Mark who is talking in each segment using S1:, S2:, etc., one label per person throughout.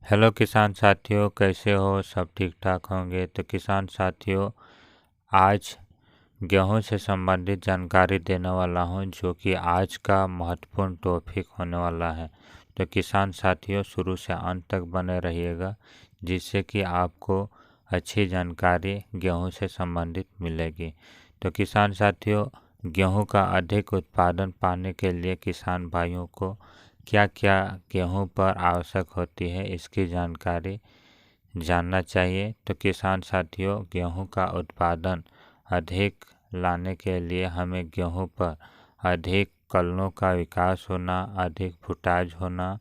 S1: Hello किसान साथियों, कैसे हो? सब ठीक ठाक होंगे। तो किसान साथियों, आज गेहूं से संबंधित जानकारी देने वाला हूं, जो कि आज का महत्वपूर्ण टॉपिक होने वाला है। तो किसान साथियों, शुरू से अंत तक बने रहिएगा, जिससे कि आपको अच्छी जानकारी गेहूं से संबंधित मिलेगी। तो किसान साथियों, गेहूं का अधिक उत्पादन पाने के लिए किसान भाइयों को क्या क्या गेहूं पर आवश्यक होती है, इसकी जानकारी जानना चाहिए। तो किसान साथियों, गेहूं का उत्पादन अधिक लाने के लिए हमें गेहूं पर अधिक कलनों का विकास होना, अधिक फुटाज होना,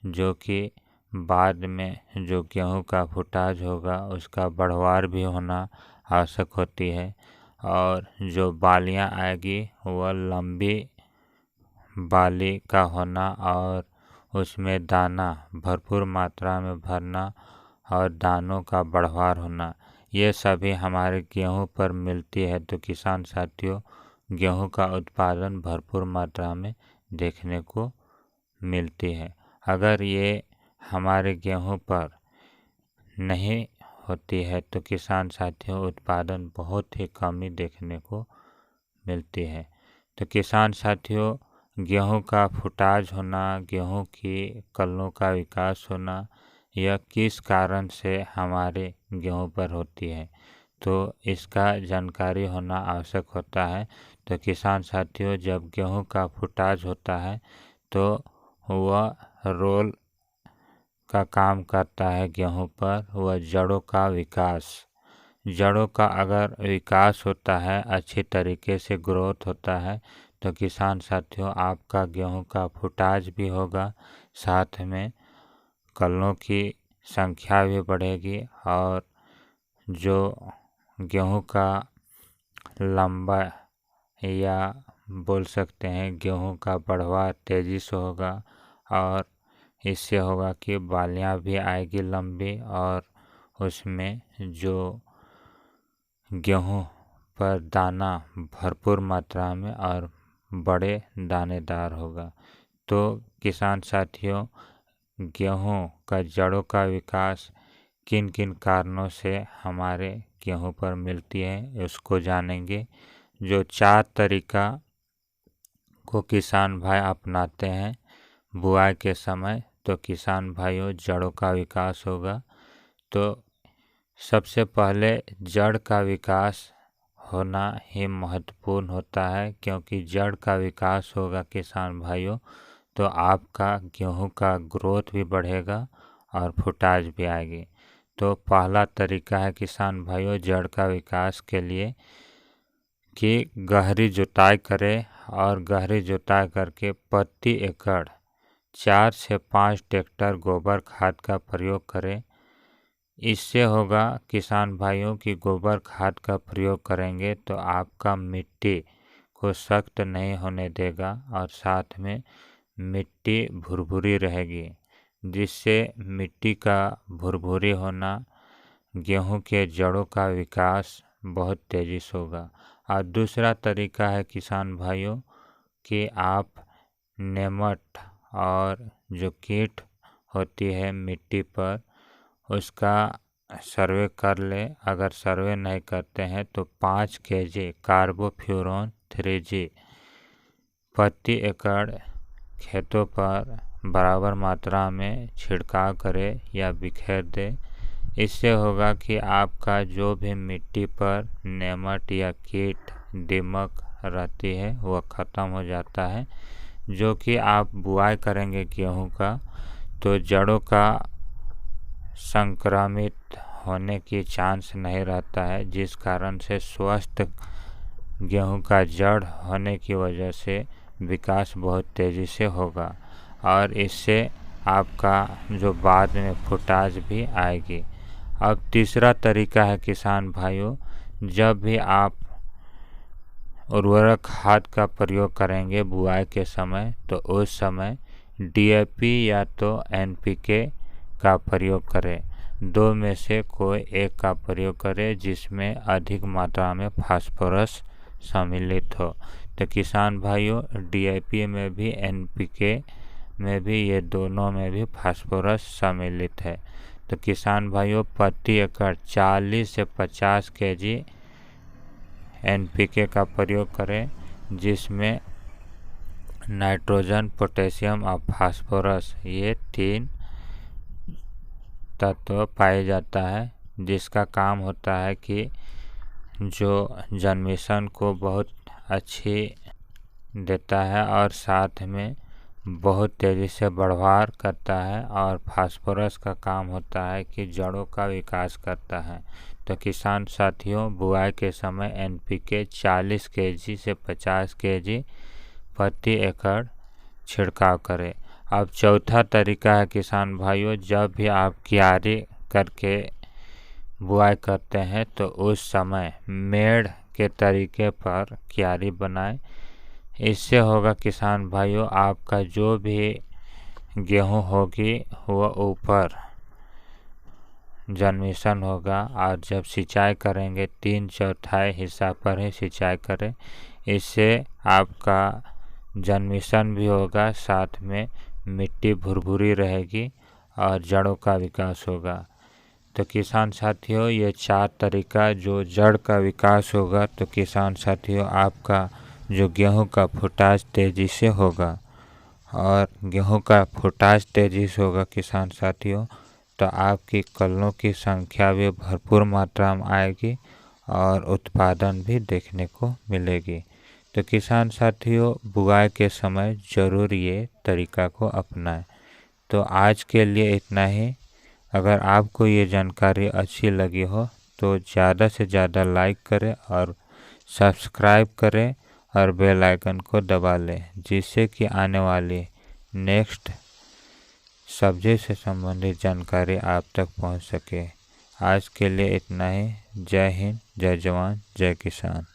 S1: जो कि बाद में जो गेहूं का फुटाज होगा उसका बढ़वार भी होना आवश्यक होती है। और जो बालियां आएगी वह लंबी बाली का होना और उसमें दाना भरपूर मात्रा में भरना और दानों का बढ़वार होना, ये सभी हमारे गेहूं पर मिलती है। तो किसान साथियों, गेहूं का उत्पादन भरपूर मात्रा में देखने को मिलती है। अगर ये हमारे गेहूं पर नहीं होती है तो किसान साथियों, उत्पादन बहुत ही कमी देखने को मिलती है। तो किसान साथियों, गेहूं का फुटाज होना, गेहूं की कलनों का विकास होना, यह किस कारण से हमारे गेहूं पर होती है, तो इसका जानकारी होना आवश्यक होता है। तो किसान साथियों, जब गेहूं का फुटाज होता है तो वह रोल का काम करता है गेहूं पर, वह जड़ों का विकास। जड़ों का अगर विकास होता है, अच्छी तरीके से ग्रोथ होता है, तो किसान साथियों, आपका गेहूं का फुटाज भी होगा, साथ में कलनों की संख्या भी बढ़ेगी और जो गेहूं का लंबा या बोल सकते हैं गेहूं का बढ़वार तेज़ी से होगा और इससे होगा कि बालियां भी आएगी लंबी और उसमें जो गेहूं पर दाना भरपूर मात्रा में और बड़े दानेदार होगा। तो किसान साथियों, गेहूं का जड़ों का विकास किन किन कारणों से हमारे गेहूं पर मिलती है, उसको जानेंगे। जो 4 तरीका को किसान भाई अपनाते हैं बुआई के समय, तो किसान भाइयों जड़ों का विकास होगा। तो सबसे पहले जड़ का विकास होना ही महत्वपूर्ण होता है, क्योंकि जड़ का विकास होगा किसान भाइयों तो आपका गेहूं का ग्रोथ भी बढ़ेगा और फुटाज भी आएगी। तो पहला तरीका है किसान भाइयों जड़ का विकास के लिए कि गहरी जुताई करें और गहरी जुताई करके प्रति एकड़ 4 से 5 ट्रैक्टर गोबर खाद का प्रयोग करें। इससे होगा किसान भाइयों की गोबर खाद का प्रयोग करेंगे तो आपका मिट्टी को सख्त नहीं होने देगा और साथ में मिट्टी भुरभुरी रहेगी, जिससे मिट्टी का भुरभुरी होना गेहूं के जड़ों का विकास बहुत तेज़ी से होगा। और दूसरा तरीका है किसान भाइयों कि आप नेमट और जो कीट होती है मिट्टी पर उसका सर्वे कर ले। अगर सर्वे नहीं करते हैं तो 5 kg कार्बोफ्यूरॉन 3G प्रति एकड़ खेतों पर बराबर मात्रा में छिड़काव करें या बिखेर दे। इससे होगा कि आपका जो भी मिट्टी पर नेमट या कीट दीमक रहती है वह ख़त्म हो जाता है। जो कि आप बुआई करेंगे गेहूं का तो जड़ों का संक्रमित होने की चांस नहीं रहता है, जिस कारण से स्वस्थ गेहूं का जड़ होने की वजह से विकास बहुत तेज़ी से होगा और इससे आपका जो बाद में फुटाज भी आएगी। अब तीसरा तरीका है किसान भाइयों, जब भी आप उर्वरक खाद का प्रयोग करेंगे बुआई के समय तो उस समय DAP या तो NPK का प्रयोग करें। 2 में से कोई एक का प्रयोग करें जिसमें अधिक मात्रा में फास्फोरस सम्मिलित हो। तो किसान भाइयों, DAP में भी NPK में भी ये दोनों में भी फास्फोरस सम्मिलित है। तो किसान भाइयों प्रति एकड़ 40 से 50 केजी NPK का प्रयोग करें, जिसमें नाइट्रोजन, पोटेशियम और फास्फोरस ये 3 तत्व पाए जाता है, जिसका काम होता है कि जो जन्मेशन को बहुत अच्छी देता है और साथ में बहुत तेज़ी से बढ़वार करता है, और फास्फोरस का काम होता है कि जड़ों का विकास करता है। तो किसान साथियों बुआई के समय NPK 40 केजी से 50 केजी प्रति एकड़ छिड़काव करें। अब चौथा तरीका है किसान भाइयों, जब भी आप क्यारी करके बुआई करते हैं तो उस समय मेड़ के तरीके पर क्यारी बनाएं। इससे होगा किसान भाइयों आपका जो भी गेहूं होगी वह ऊपर जन्मेशन होगा, और जब सिंचाई करेंगे 3/4 हिस्सा पर ही सिंचाई करें। इससे आपका जन्मेशन भी होगा, साथ में मिट्टी भुरभुरी रहेगी और जड़ों का विकास होगा। तो किसान साथियों ये 4 तरीका जो जड़ का विकास होगा, तो किसान साथियों आपका जो गेहूं का फुटाज तेज़ी से होगा, और गेहूं का फुटाज तेज़ी से होगा किसान साथियों, तो आपकी कलों की संख्या भी भरपूर मात्रा में आएगी और उत्पादन भी देखने को मिलेगी। तो किसान साथियों बुआई के समय ज़रूर ये तरीका को अपनाएं। तो आज के लिए इतना ही। अगर आपको ये जानकारी अच्छी लगी हो तो ज़्यादा से ज़्यादा लाइक करें और सब्सक्राइब करें और बेल आइकन को दबा लें, जिससे कि आने वाली नेक्स्ट सब्जी से संबंधित जानकारी आप तक पहुंच सके। आज के लिए इतना ही। जय हिंद, जय जवान, जय किसान।